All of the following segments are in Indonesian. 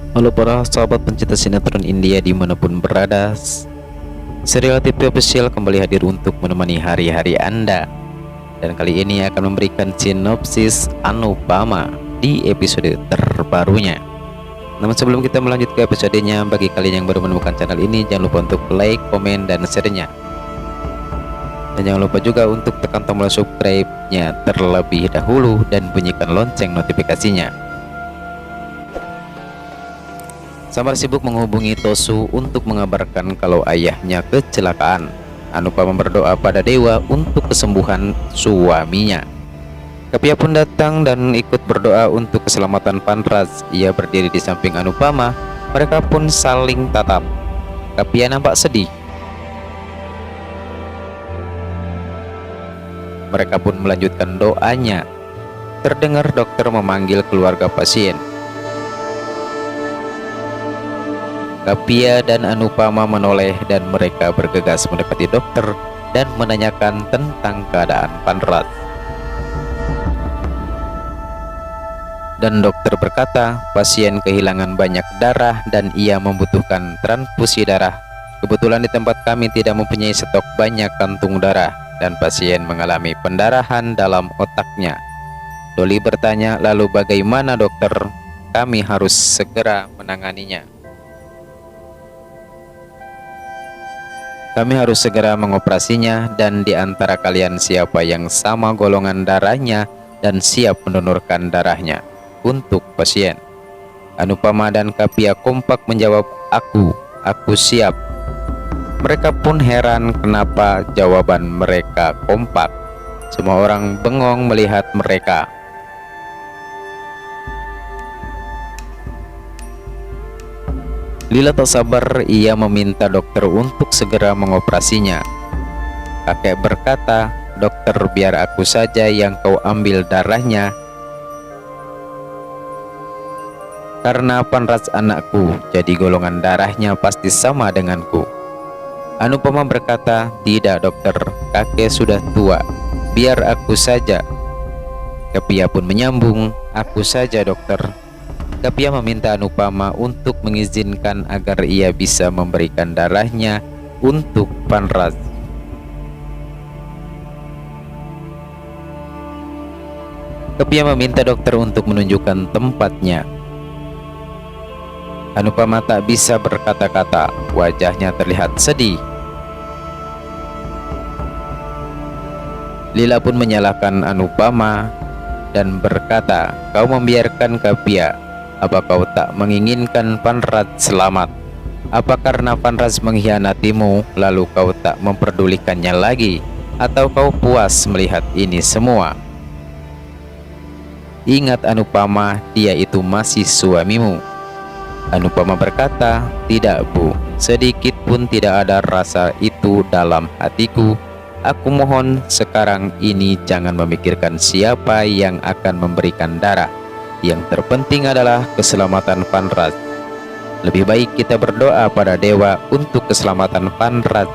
Halo para sahabat pencinta sinetron India dimanapun berada, Serial TV Official kembali hadir untuk menemani hari-hari Anda. Dan kali ini akan memberikan sinopsis Anupama di episode terbarunya. Namun sebelum kita melanjut ke episodenya, bagi kalian yang baru menemukan channel ini, jangan lupa untuk like, komen, dan share-nya. Dan jangan lupa juga untuk tekan tombol subscribe-nya terlebih dahulu dan bunyikan lonceng notifikasinya. Samar sibuk menghubungi Tosu untuk mengabarkan kalau ayahnya kecelakaan. Anupama berdoa pada dewa untuk kesembuhan suaminya. Kapia pun datang dan ikut berdoa untuk keselamatan Panraz. Ia berdiri di samping Anupama. Mereka pun saling tatap. Kapia nampak sedih. Mereka pun melanjutkan doanya. Terdengar dokter memanggil keluarga pasien. Kapia dan Anupama menoleh dan mereka bergegas mendekati dokter dan menanyakan tentang keadaan Panraz. Dan dokter berkata, pasien kehilangan banyak darah dan ia membutuhkan transfusi darah. Kebetulan di tempat kami tidak mempunyai stok banyak kantung darah dan pasien mengalami pendarahan dalam otaknya. Doli bertanya, lalu bagaimana dokter? Kami harus segera menanganinya. Kami harus segera mengoperasinya, dan di antara kalian siapa yang sama golongan darahnya dan siap mendonorkan darahnya untuk pasien? Anupama dan Kapia kompak menjawab, aku siap. Mereka pun heran kenapa jawaban mereka kompak. Semua orang bengong melihat mereka. Lila tak sabar, ia meminta dokter untuk segera mengoperasinya. Kakek berkata, dokter biar aku saja yang kau ambil darahnya. Karena Panraz anakku, jadi golongan darahnya pasti sama denganku. Anupama berkata, tidak dokter, kakek sudah tua, biar aku saja. Kapia pun menyambung, aku saja dokter. Kapia meminta Anupama untuk mengizinkan agar ia bisa memberikan darahnya untuk Panraz. Kapia meminta dokter untuk menunjukkan tempatnya. Anupama tak bisa berkata-kata, wajahnya terlihat sedih. Lila pun menyalahkan Anupama dan berkata, kau membiarkan Kapia. Apa kau tak menginginkan Panraz selamat? Apa karena Panraz mengkhianatimu lalu kau tak memperdulikannya lagi? Atau kau puas melihat ini semua? Ingat Anupama, dia itu masih suamimu. Anupama berkata, tidak bu, sedikit pun tidak ada rasa itu dalam hatiku. Aku mohon sekarang ini jangan memikirkan siapa yang akan memberikan darah. Yang terpenting adalah keselamatan Panraz. Lebih baik kita berdoa pada dewa untuk keselamatan Panraz.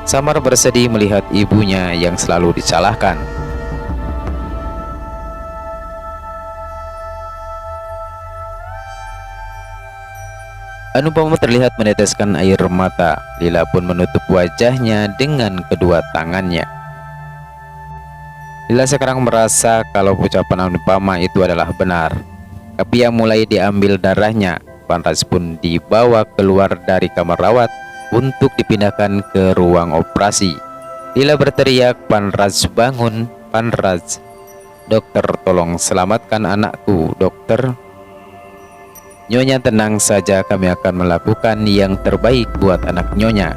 Samar bersedih melihat ibunya yang selalu disalahkan. Anupama terlihat meneteskan air mata. Lila pun menutup wajahnya dengan kedua tangannya. Lila sekarang merasa kalau ucapan Anupama itu adalah benar. Kapia mulai diambil darahnya. Panraz pun dibawa keluar dari kamar rawat untuk dipindahkan ke ruang operasi. Lila berteriak, Panraz bangun, Panraz. Dokter, tolong selamatkan anakku, dokter. Nyonya tenang saja, kami akan melakukan yang terbaik buat anak Nyonya.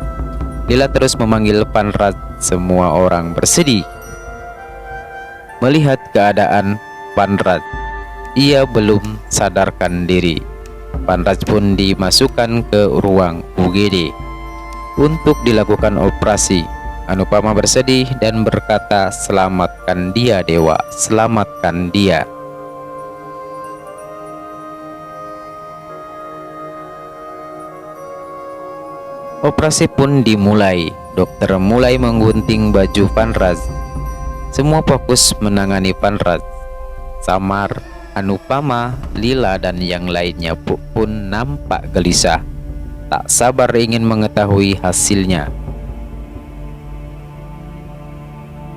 Lila terus memanggil Panraz. Semua orang bersedih melihat keadaan Panraz. Ia belum sadarkan diri. Panraz pun dimasukkan ke ruang UGD untuk dilakukan operasi. Anupama bersedih dan berkata, selamatkan dia dewa, selamatkan dia. Operasi pun dimulai. Dokter mulai menggunting baju Panraz. Semua fokus menangani Panraz. Samar, Anupama, Lila, dan yang lainnya pun nampak gelisah, tak sabar ingin mengetahui hasilnya.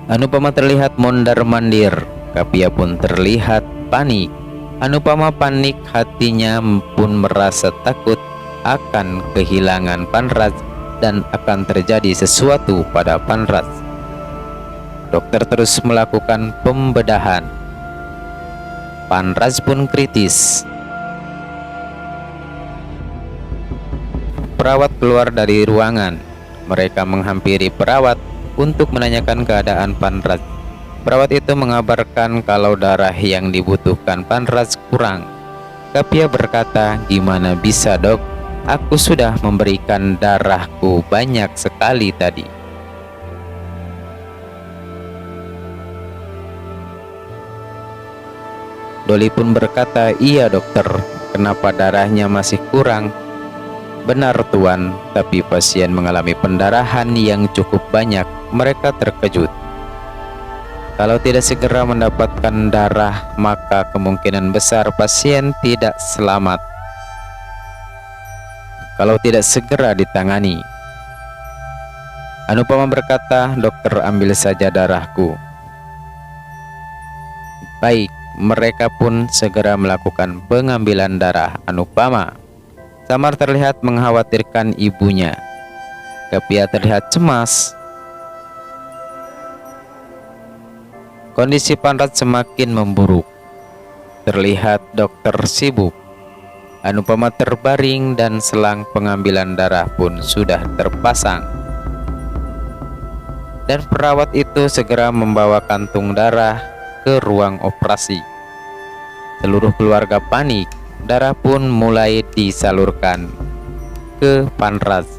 Anupama terlihat mondar-mandir, Kapia pun terlihat panik. Anupama panik, hatinya pun merasa takut akan kehilangan Panraj dan akan terjadi sesuatu pada Panraj. Dokter terus melakukan pembedahan. Panraj pun kritis. Perawat keluar dari ruangan. Mereka menghampiri perawat untuk menanyakan keadaan Panraj. Perawat itu mengabarkan kalau darah yang dibutuhkan Panraj kurang. Kapia berkata, "Gimana bisa, Dok? Aku sudah memberikan darahku banyak sekali tadi." Doli pun berkata, "Iya dokter, kenapa darahnya masih kurang?" "Benar Tuan, tapi pasien mengalami pendarahan yang cukup banyak." Mereka terkejut. Kalau tidak segera mendapatkan darah, maka kemungkinan besar pasien tidak selamat. Kalau tidak segera ditangani. Anupama berkata, "Dokter, ambil saja darahku." Baik, mereka pun segera melakukan pengambilan darah Anupama. Samar terlihat mengkhawatirkan ibunya. Kapia terlihat cemas. Kondisi Panraj semakin memburuk. Terlihat dokter sibuk. Anupama terbaring dan selang pengambilan darah pun sudah terpasang. Dan perawat itu segera membawa kantung darah ke ruang operasi. Seluruh keluarga panik. Darah pun mulai disalurkan ke Panraj.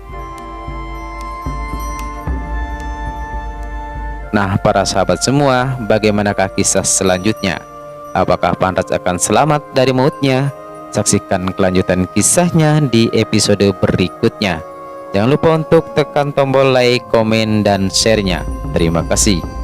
Nah, para sahabat semua, bagaimanakah kisah selanjutnya? Apakah Panraj akan selamat dari mautnya? Saksikan kelanjutan kisahnya di episode berikutnya. Jangan lupa untuk tekan tombol like, komen, dan share-nya. Terima kasih.